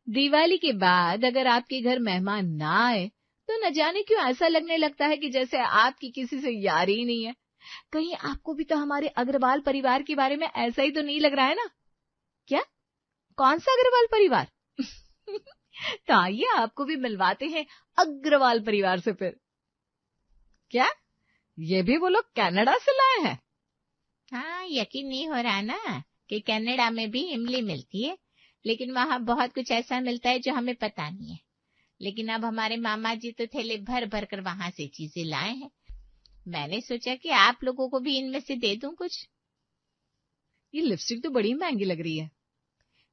दिवाली के बाद अगर आपके घर मेहमान ना आए तो न जाने क्यों ऐसा लगने लगता है कि जैसे आपकी किसी से यारी ही नहीं है। कहीं आपको भी तो हमारे अग्रवाल परिवार के बारे में ऐसा ही तो नहीं लग रहा है ना? क्या? कौन सा अग्रवाल परिवार? तो आइए आपको भी मिलवाते हैं अग्रवाल परिवार से फिर। क्या? ये भी वो लोग कनाडा से लाए हैं? हाँ, यकीन नहीं हो रहा ना कि कनाडा में भी इमली मिलती है, लेकिन वहाँ बहुत कुछ ऐसा मिलता है जो हमें पता नहीं है। लेकिन अब हमारे मामा जी तो थैले भर भर कर वहां से चीजें लाए हैं। मैंने सोचा कि आप लोगों को भी इनमें से दे दूं कुछ। ये लिपस्टिक तो बड़ी महंगी लग रही है।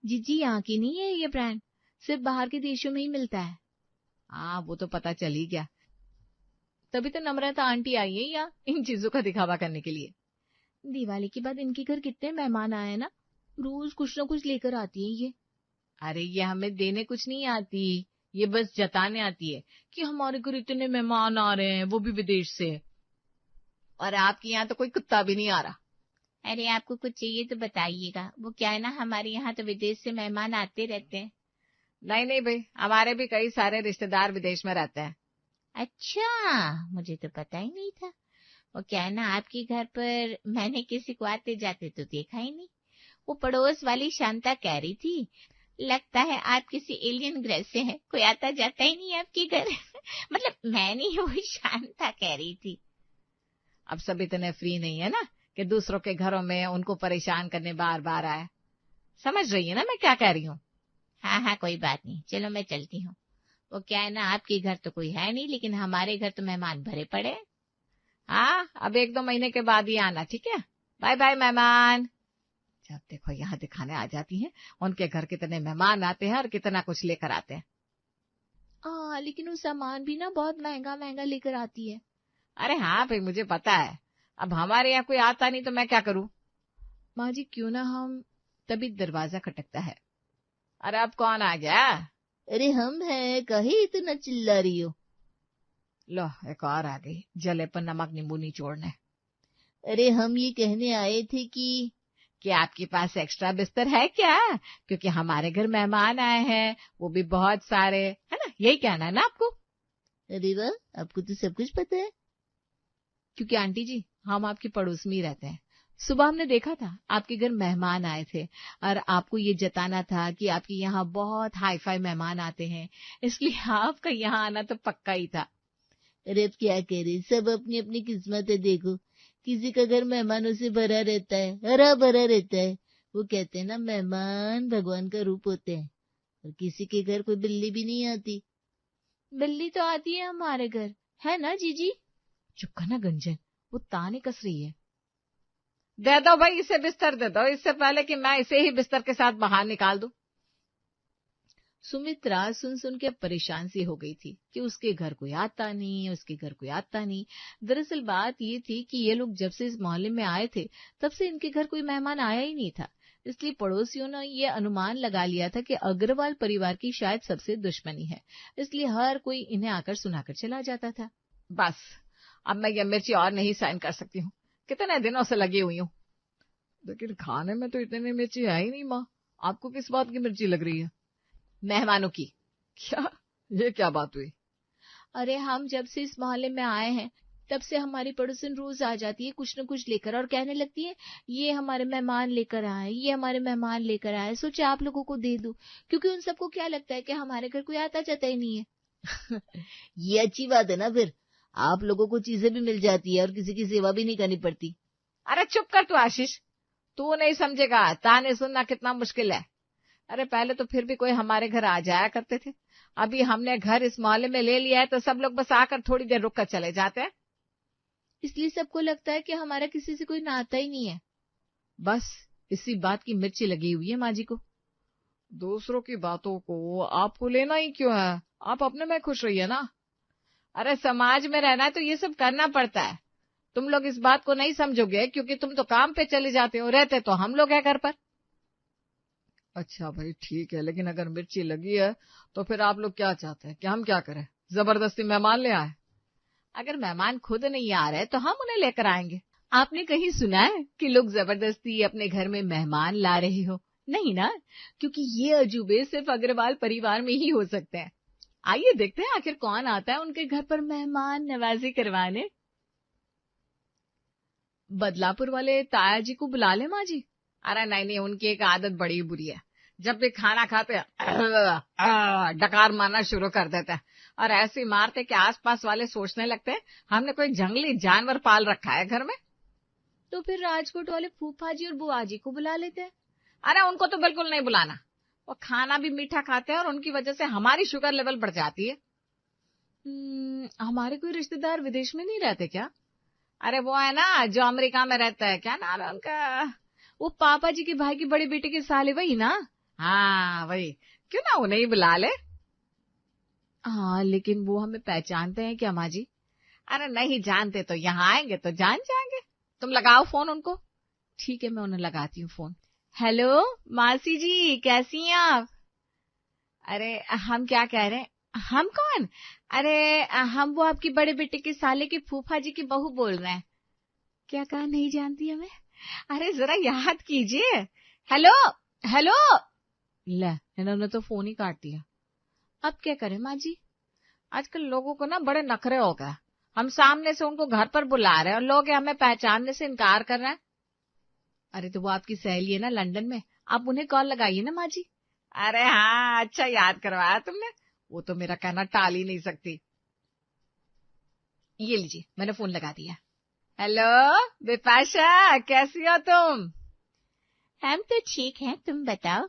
जी यहाँ की नहीं है ये ब्रांड, सिर्फ बाहर के देशों में ही मिलता है। हाँ, वो तो पता चल ही गया। तभी तो नम्रता आंटी आई है यहाँ इन चीजों का दिखावा करने के लिए। दिवाली के बाद इनके घर कितने मेहमान आए ना, रोज कुछ ना कुछ लेकर आती है ये। अरे ये हमें देने कुछ नहीं आती, ये बस जताने आती है कि हमारे घर इतने मेहमान आ रहे हैं, वो भी विदेश से। और आपके यहाँ तो कोई कुत्ता भी नहीं आ रहा। अरे आपको कुछ चाहिए तो बताइएगा। वो क्या है ना, हमारे यहाँ तो विदेश से मेहमान आते रहते हैं। नहीं नहीं भाई, हमारे भी कई सारे रिश्तेदार विदेश में रहते हैं। अच्छा, मुझे तो पता ही नहीं था। वो क्या है ना, आपके घर पर मैंने किसी को आते जाते तो देखा ही नहीं। वो पड़ोस वाली शांता कह रही थी, लगता है आप किसी एलियन ग्रह से हैं, कोई आता जाता ही नहीं है आपके घर। मतलब मैं नहीं, वो शांता कह रही थी। अब सब इतने फ्री नहीं है ना कि दूसरों के घरों में उनको परेशान करने बार बार आए। समझ रही है ना मैं क्या कह रही हूँ? हाँ हाँ, कोई बात नहीं, चलो मैं चलती हूँ। वो क्या है ना, आपके घर तो कोई है नहीं, लेकिन हमारे घर तो मेहमान भरे पड़े। हाँ, अब 1-2 महीने के बाद ही आना, ठीक है? बाय बाय मेहमान। जब देखो यहाँ दिखाने आ जाती हैं, उनके घर कितने मेहमान आते हैं और कितना कुछ लेकर आते हैं। लेकिन वो सामान भी ना बहुत महंगा महंगा लेकर आती है। अरे हाँ भाई, मुझे पता है। अब हमारे यहाँ कोई आता नहीं तो मैं क्या करूं? माँ जी क्यों ना हम। तभी दरवाजा खटकता है। अरे अब कौन आ गया? अरे हम हैं, कहीं इतना चिल्ला रही हो? लो एक और आ गई, जले पर नमक नींबू निचोड़ने। अरे हम ये कहने आए थे कि आपके पास एक्स्ट्रा बिस्तर है क्या? क्योंकि हमारे घर मेहमान आए हैं, वो भी बहुत सारे, है ना? यही कहना है ना आपको? अरे वाह, आपको तो सब कुछ पता है। क्योंकि आंटी जी हम आपके पड़ोस में ही रहते हैं। सुबह हमने देखा था आपके घर मेहमान आए थे और आपको ये जताना था कि आपके यहाँ बहुत हाई फाई मेहमान आते हैं, इसलिए आपका यहाँ आना तो पक्का ही था। अरे अब क्या करे, सब अपनी अपनी किस्मत है। देखो, किसी का घर मेहमानों से भरा रहता है, हरा भरा रहता है। वो कहते हैं ना, मेहमान भगवान का रूप होते हैं। और किसी के घर कोई बिल्ली भी नहीं आती। बिल्ली तो आती है हमारे घर, है ना जीजी? चुप करना गंजन, वो ताने कस रही है। दे दो भाई, इसे बिस्तर दे दो, इससे पहले कि मैं इसे ही बिस्तर के साथ बाहर निकाल दूं। सुमित्रा सुन सुन के परेशान सी हो गई थी कि उसके घर कोई आता नहीं, उसके घर कोई आता नहीं। दरअसल बात ये थी कि ये लोग जब से इस मोहल्ले में आए थे तब से इनके घर कोई मेहमान आया ही नहीं था। इसलिए पड़ोसियों ने ये अनुमान लगा लिया था कि अग्रवाल परिवार की शायद सबसे दुश्मनी है, इसलिए हर कोई इन्हें आकर सुनाकर चला जाता था। बस अब मैं ये मिर्ची और नहीं सहन कर सकती हूँ, कितने दिनों से लगी हुई हूँ। लेकिन खाने में तो इतनी मिर्ची है ही नहीं माँ, आपको किस बात की मिर्ची लग रही है? मेहमानों की। क्या? ये क्या बात हुई? अरे हम जब से इस मोहल्ले में आए हैं तब से हमारी पड़ोसन रोज आ जाती है कुछ न कुछ लेकर और कहने लगती है ये हमारे मेहमान लेकर आए, ये हमारे मेहमान लेकर आए, सोचे आप लोगों को दे दूं। क्योंकि उन सबको क्या लगता है कि हमारे घर कोई आता जाता ही नहीं है। ये अच्छी बात है ना, फिर आप लोगों को चीजें भी मिल जाती है और किसी की सेवा भी नहीं करनी पड़ती। अरे चुप कर तू आशीष, तू नहीं समझेगा, ताने सुनना कितना मुश्किल है। अरे पहले तो फिर भी कोई हमारे घर आ जाया करते थे, अभी हमने घर इस मोहल्ले में ले लिया है तो सब लोग बस आकर थोड़ी देर रुक कर चले जाते हैं, इसलिए सबको लगता है कि हमारा किसी से कोई नाता ही नहीं है। बस इसी बात की मिर्ची लगी हुई है माँ जी को। दूसरों की बातों को आपको लेना ही क्यों है, आप अपने में खुश रहिए ना। अरे समाज में रहना है तो ये सब करना पड़ता है। तुम लोग इस बात को नहीं समझोगे क्योंकि तुम तो काम पे चले जाते हो, रहते तो हम लोग हैं घर पर। अच्छा भाई ठीक है, लेकिन अगर मिर्ची लगी है तो फिर आप लोग क्या चाहते हैं कि हम क्या करें, जबरदस्ती मेहमान ले आए? अगर मेहमान खुद नहीं आ रहे तो हम उन्हें लेकर आएंगे। आपने कहीं सुना है कि लोग जबरदस्ती अपने घर में मेहमान ला रहे हो? नहीं ना, क्योंकि ये अजूबे सिर्फ अग्रवाल परिवार में ही हो सकते हैं। आइए देखते हैं आखिर कौन आता है उनके घर पर मेहमान नवाजी करवाने। बदलापुर वाले ताया जी को बुला ले माँ जी। अरे नहीं नहीं, उनकी एक आदत बड़ी बुरी है, जब भी खाना खाते डकार मारना शुरू कर देते हैं और ऐसी मारते कि आसपास वाले सोचने लगते हैं हमने कोई जंगली जानवर पाल रखा है घर में। तो फिर राजकोट वाले फूफा जी और बुआ जी को बुला लेते हैं। अरे उनको तो बिल्कुल नहीं बुलाना, वो खाना भी मीठा खाते हैं और उनकी वजह से हमारी शुगर लेवल बढ़ जाती है। हमारे कोई रिश्तेदार विदेश में नहीं रहते क्या? अरे वो है ना जो अमेरिका में रहता है, क्या नाम है उनका, वो पापा जी के भाई की बड़ी बेटे के साले, वही ना? हाँ वही, क्यों ना उन्हें ही बुला ले। हाँ लेकिन वो हमें पहचानते हैं क्या माँ जी? अरे नहीं जानते तो यहाँ आएंगे तो जान जाएंगे। तुम लगाओ फोन उनको। ठीक है, मैं उन्हें लगाती हूँ फोन। हेलो मासी जी, कैसी हैं आप? अरे हम क्या कह रहे हैं, हम कौन? अरे हम वो आपकी बड़े बेटे के साले के फूफा जी की बहू बोल रहे हैं। क्या कहा, नहीं जानती हमें? अरे जरा याद कीजिए। Hello hello. ले, इन्होंने तो फोन ही काट दिया। अब क्या करें माँ जी, आजकल लोगों को ना बड़े नखरे हो गए। हम सामने से उनको घर पर बुला रहे हैं और लोग हमें पहचानने से इनकार कर रहे हैं। अरे तो वो आपकी सहेली है ना लंदन में, आप उन्हें कॉल लगाइए ना माँ जी। अरे हाँ, अच्छा याद करवाया तुमने, वो तो मेरा कहना टाल ही नहीं सकती। ये लीजिए, मैंने फोन लगा दिया। हेलो बिपाशा, कैसी हो तुम? हम तो ठीक हैं, तुम बताओ।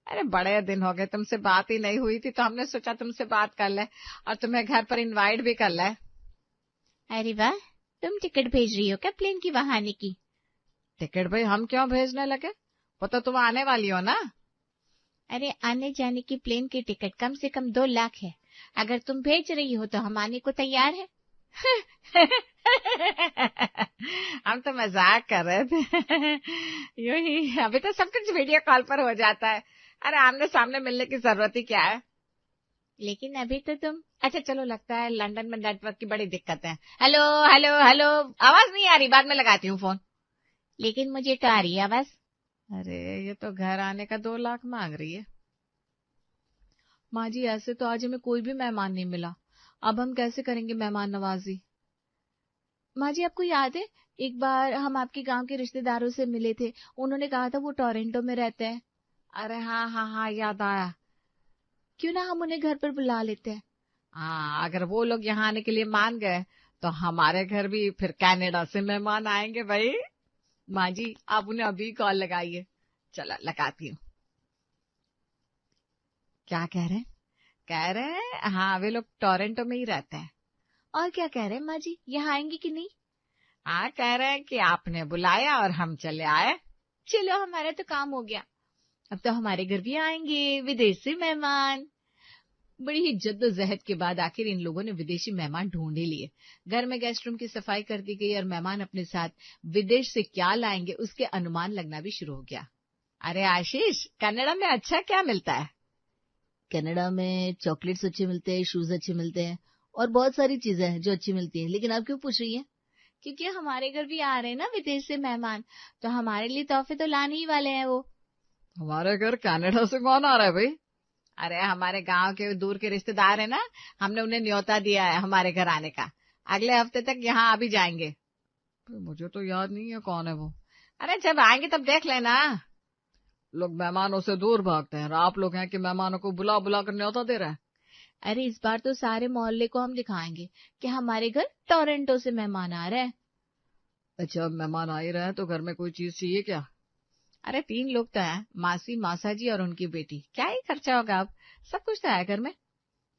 अरे बड़े दिन हो गए, तुमसे बात ही नहीं हुई थी तो हमने सोचा तुमसे बात कर ले और तुम्हें घर पर इनवाइट भी कर ले। अरे वाह, तुम टिकट भेज रही हो क्या प्लेन की वहां आने की? टिकट भाई हम क्यों भेजने लगे, वो तो तुम आने वाली हो ना। अरे आने जाने की प्लेन की टिकट कम से कम 2 लाख है। अगर तुम भेज रही हो तो हम आने को तैयार है। हम तो मजाक कर रहे थे। यूं ही, अभी तो सब कुछ वीडियो कॉल पर हो जाता है। अरे आमने सामने मिलने की जरूरत ही क्या है। लेकिन अभी तो तुम। अच्छा चलो, लगता है लंदन में नेटवर्क की बड़ी दिक्कत है। हेलो हेलो हेलो, आवाज नहीं आ रही, बाद में लगाती हूँ फोन। लेकिन मुझे तो आ रही है आवाज। अरे ये तो घर आने का 2 लाख मांग रही है। माँ जी ऐसे तो आज हमें कोई भी मेहमान नहीं मिला, अब हम कैसे करेंगे मेहमान नवाजी? माँ जी आपको याद है, एक बार हम आपके गांव के रिश्तेदारों से मिले थे, उन्होंने कहा था वो टोरंटो में रहते हैं। अरे हाँ हाँ हाँ, याद आया। क्यों ना हम उन्हें घर पर बुला लेते हैं। हाँ, अगर वो लोग यहाँ आने के लिए मान गए तो हमारे घर भी फिर कनाडा से मेहमान आएंगे भाई। माँ जी आप उन्हें अभी कॉल लगाइए। चलो लगाती हूँ। क्या कह रहे हैं? कह रहे हैं हाँ वे लोग टोरंटो में ही रहते हैं। और क्या कह रहे हैं माँ जी, यहाँ आएंगे कि नहीं? हाँ कह रहे हैं कि आपने बुलाया और हम चले आए। चलो हमारा तो काम हो गया, अब तो हमारे घर भी आएंगे विदेशी मेहमान। बड़ी ही जद्दोजहद के बाद आखिर इन लोगों ने विदेशी मेहमान ढूंढ ही लिए। घर में गेस्ट रूम की सफाई कर दी गई और मेहमान अपने साथ विदेश से क्या लाएंगे उसके अनुमान लगना भी शुरू हो गया। अरे आशीष, कनाडा में अच्छा क्या मिलता है? कनाडा में चॉकलेट्स अच्छे मिलते हैं, शूज अच्छे मिलते हैं और बहुत सारी चीजें हैं जो अच्छी मिलती हैं। लेकिन आप क्यों पूछ रही हैं? क्योंकि हमारे घर भी आ रहे हैं ना विदेश से मेहमान, तो हमारे लिए तोहफे तो लाने ही वाले हैं वो। हमारे घर कनाडा से कौन आ रहा है भाई? अरे हमारे गांव के दूर के रिश्तेदार है ना, हमने उन्हें न्योता दिया है हमारे घर आने का। अगले हफ्ते तक यहाँ आ भी जाएंगे। मुझे तो याद नहीं है कौन है वो। अरे जब आएंगे तब देख लेना। लोग मेहमानों से दूर भागते हैं और आप लोग हैं कि मेहमानों को बुला बुला कर न्योता दे रहे हैं। अरे इस बार तो सारे मोहल्ले को हम दिखाएंगे कि हमारे घर टोरंटो से मेहमान आ रहे हैं। अच्छा, मेहमान आ ही रहे हैं तो घर में कोई चीज चाहिए क्या? अरे 3 लोग तो हैं, मासी मासा जी और उनकी बेटी, क्या ही खर्चा होगा, अब सब कुछ तो है घर में।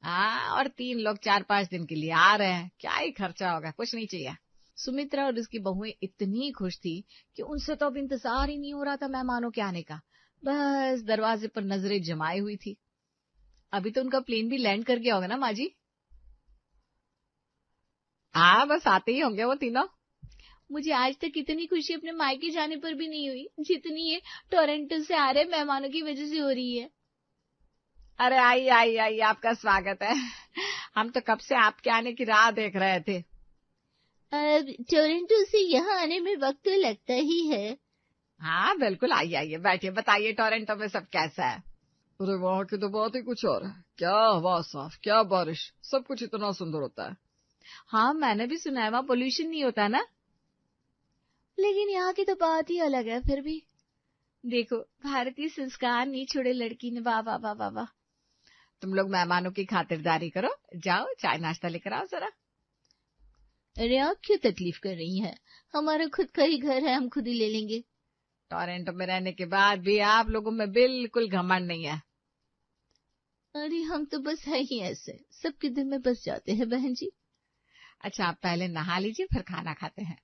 हाँ, और 3 लोग 4-5 दिन के लिए आ रहे हैं, क्या ही खर्चा होगा, कुछ नहीं चाहिए। सुमित्रा और उसकी बहुएं इतनी खुश थी कि उनसे तो अब इंतजार ही नहीं हो रहा था मेहमानों के आने का। बस दरवाजे पर नजरें जमाई हुई थी। अभी तो उनका प्लेन भी लैंड कर गया होगा ना माँ जी? हाँ, बस आते ही होंगे वो तीनों। मुझे आज तक इतनी खुशी अपने मायके जाने पर भी नहीं हुई जितनी ये टोरंटो से आ रहे मेहमानों की वजह से हो रही है। अरे आई आई आई, आपका स्वागत है। हम तो कब से आपके आने की राह देख रहे थे। टोरंटो से यहाँ आने में वक्त तो लगता ही है। हाँ बिल्कुल, आइए आइए बैठिए, बताइए टोरंटो में सब कैसा है। अरे वहाँ की तो बात ही कुछ और है। क्या हवा साफ, क्या बारिश, सब कुछ इतना सुंदर होता है। हाँ मैंने भी सुना है वहाँ पोल्यूशन नहीं होता ना। लेकिन यहाँ की तो बात ही अलग है। फिर भी देखो भारतीय संस्कार नहीं छोड़े लड़की ने। वाह वाह वाह वाह वाह। तुम लोग मेहमानों की खातिरदारी करो, जाओ चाय नाश्ता लेकर आओ जरा। अरे आप क्यों तकलीफ कर रही हैं? हमारा खुद का ही घर है, हम खुद ही ले लेंगे। टोरंटो में रहने के बाद भी आप लोगों में बिल्कुल घमंड नहीं है। अरे हम तो बस है ही ऐसे, सबके दिल में बस जाते हैं बहन जी। अच्छा आप पहले नहा लीजिए फिर खाना खाते हैं।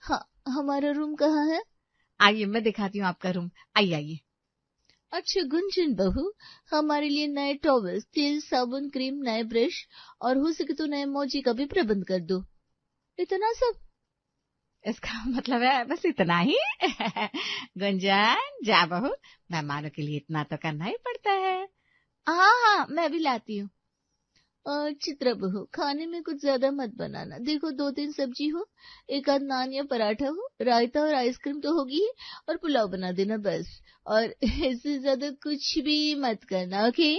हाँ, हमारा रूम कहाँ है? आइए मैं दिखाती हूँ आपका रूम, आइए आइए। अच्छा गुंजन बहू, हमारे लिए नए टॉवल्स, तेल, साबुन, क्रीम, नए ब्रश और हो सके तो नए मोजी का भी प्रबंध कर दो। इतना सब? इसका मतलब है बस इतना ही? गुंजन जा बहू, मेहमानों के लिए इतना तो करना ही पड़ता है। हाँ हाँ मैं भी लाती हूँ। और चित्रा बहू, खाने में कुछ ज्यादा मत बनाना। देखो 2-3 सब्जी हो, एक आध नान या पराठा हो, रायता और आइसक्रीम तो होगी ही, और पुलाव बना देना बस। और इससे ज्यादा कुछ भी मत करना, ओके?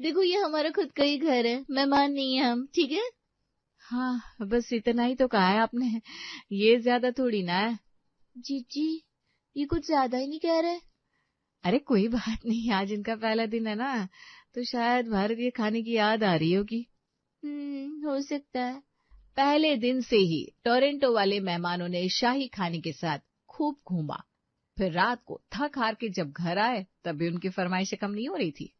देखो ये हमारा खुद का ही घर है, मेहमान नहीं है हम, ठीक है? हाँ बस इतना ही तो कहा है आपने, ये ज्यादा थोड़ी ना है। जीजी ये कुछ ज्यादा ही नहीं कह रहे? अरे कोई बात नहीं, आज इनका पहला दिन है ना, तो शायद भारतीय खाने की याद आ रही होगी। हो सकता है। पहले दिन से ही टोरंटो वाले मेहमानों ने शाही खाने के साथ खूब घूमा। फिर रात को थक हार के जब घर आए तब भी उनकी फरमाइशें कम नहीं हो रही थी।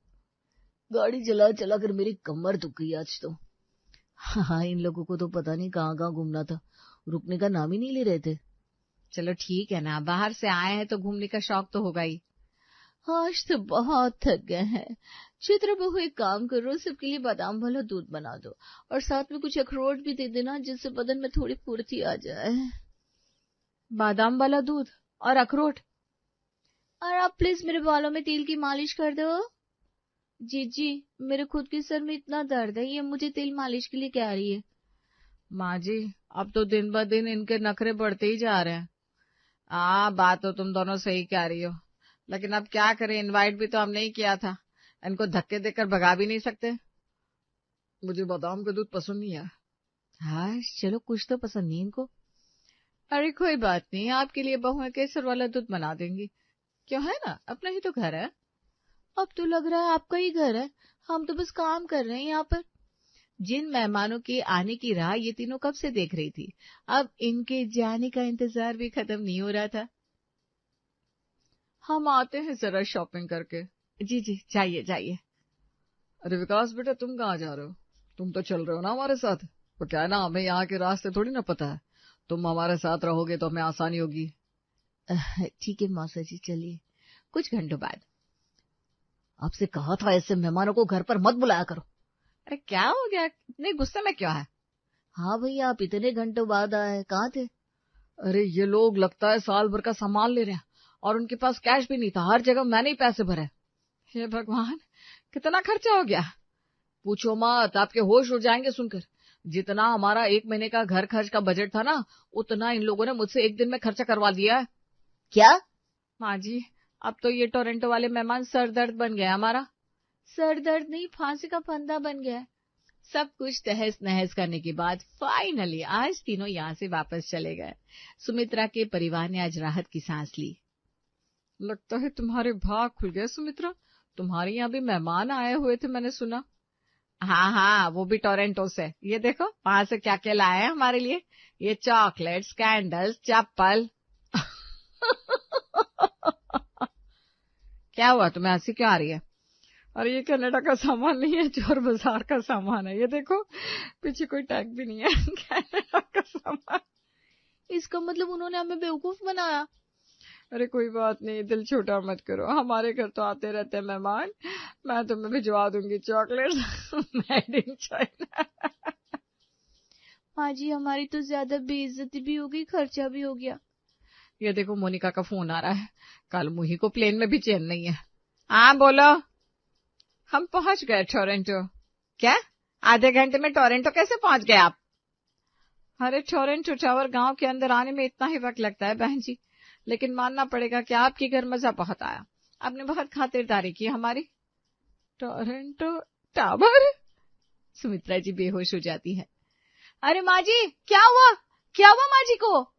गाड़ी चला चला कर मेरी कमर दुख गई आज तो। हाँ इन लोगों को तो पता नहीं कहाँ कहाँ घूमना था, रुकने का नाम ही नहीं ले रहे थे। चलो ठीक है ना, बाहर से आए हैं तो घूमने का शौक तो होगा ही। आज तो बहुत थक गए हैं। चित्र बहू एक काम करो, सबके लिए बादाम वाला दूध बना दो और साथ में कुछ अखरोट भी दे देना, जिससे बदन में थोड़ी फुर्ती आ जाए। बादाम वाला दूध और अखरोट? और आप प्लीज मेरे बालों में तेल की मालिश कर दो। जीजी मेरे खुद के सर में इतना दर्द है, ये मुझे तेल मालिश के लिए कह रही है। माँ जी अब तो दिन ब दिन इनके नखरे बढ़ते ही जा रहे हैं। बात तो तुम दोनों सही कह रही हो, लेकिन अब क्या करें, इनवाइट भी तो हमने ही किया था, इनको धक्के देकर भगा भी नहीं सकते। मुझे बादाम का दूध पसंद नहीं है। हाँ चलो कुछ तो पसंद नहीं इनको। अरे कोई बात नहीं, आपके लिए बहुएं केसर वाला दूध बना देंगी। क्यों, है ना, अपना ही तो घर है। अब तो लग रहा है आपका ही घर है, हम तो बस काम कर रहे हैं यहाँ पर। जिन मेहमानों के आने की राह ये तीनों कब से देख रही थी, अब इनके जाने का इंतजार भी खत्म नहीं हो रहा था। हम आते हैं जरा शॉपिंग करके। जी जी जाइए जाइए। अरे विकास बेटा तुम कहाँ जा रहे हो? तुम तो चल रहे हो ना हमारे साथ। वो क्या है ना, हमें यहाँ के रास्ते थोड़ी ना पता है, तुम हमारे साथ रहोगे तो हमें आसानी होगी। ठीक है मौसा जी चलिए। कुछ घंटों बाद। आपसे कहा था ऐसे मेहमानों को घर पर मत बुलाया करो। अरे क्या हो गया, इतने गुस्से में क्यों है? हाँ भैया आप इतने घंटों बाद आए, कहाँ थे? अरे ये लोग लगता है साल भर का सामान ले रहे हैं और उनके पास कैश भी नहीं था, हर जगह मैंने ही पैसे भरे। हे भगवान कितना खर्चा हो गया। पूछो मत, आपके होश उड़ जाएंगे सुनकर। जितना हमारा 1 महीने का घर खर्च का बजट था ना, उतना इन लोगों ने मुझसे 1 दिन में खर्चा करवा दिया है। क्या? माँ जी अब तो ये टोरंटो वाले मेहमान सर दर्द बन गया हमारा। सर दर्द नहीं, फांसी का फंदा बन गया। सब कुछ तहस नहस करने के बाद फाइनली आज तीनों यहाँ से वापस चले गए। सुमित्रा के परिवार ने आज राहत की सांस ली। लगता है तुम्हारे भाग खुल गए सुमित्रा, तुम्हारे यहाँ भी मेहमान आए हुए थे मैंने सुना। हाँ हाँ वो भी टोरंटो से। ये देखो वहां से क्या क्या लाए हैं हमारे लिए, ये चॉकलेट्स, कैंडल्स, चप्पल। क्या हुआ, तुम्हें हंसी क्यों आ रही है? अरे ये कनाडा का सामान नहीं है, चोर बाजार का सामान है। ये देखो पीछे कोई टैग भी नहीं है। कनाडा का सामान। इसका मतलब उन्होंने हमें बेवकूफ बनाया। अरे कोई बात नहीं, दिल छोटा मत करो, हमारे घर तो आते रहते हैं मेहमान। मैं तुम्हें भिजवा दूंगी चॉकलेट्स मेड इन चाइना। माँ जी हमारी तो ज्यादा बेइज्जती भी हो गई, खर्चा भी हो गया। ये देखो मोनिका का फोन आ रहा है, कल मुही को प्लेन में भी चैन नहीं है। हाँ बोलो। हम पहुंच गए टोरंटो। क्या, आधे घंटे में टोरंटो कैसे पहुंच गए आप? अरे टोरंटो टावर गांव के अंदर आने में इतना ही वक्त लगता है बहन जी, लेकिन मानना पड़ेगा कि आपके घर मजा बहुत आया, आपने बहुत खातिरदारी की हमारी। Toronto tower. सुमित्रा जी बेहोश हो जाती है। अरे माँ जी, क्या हुआ माँ जी को?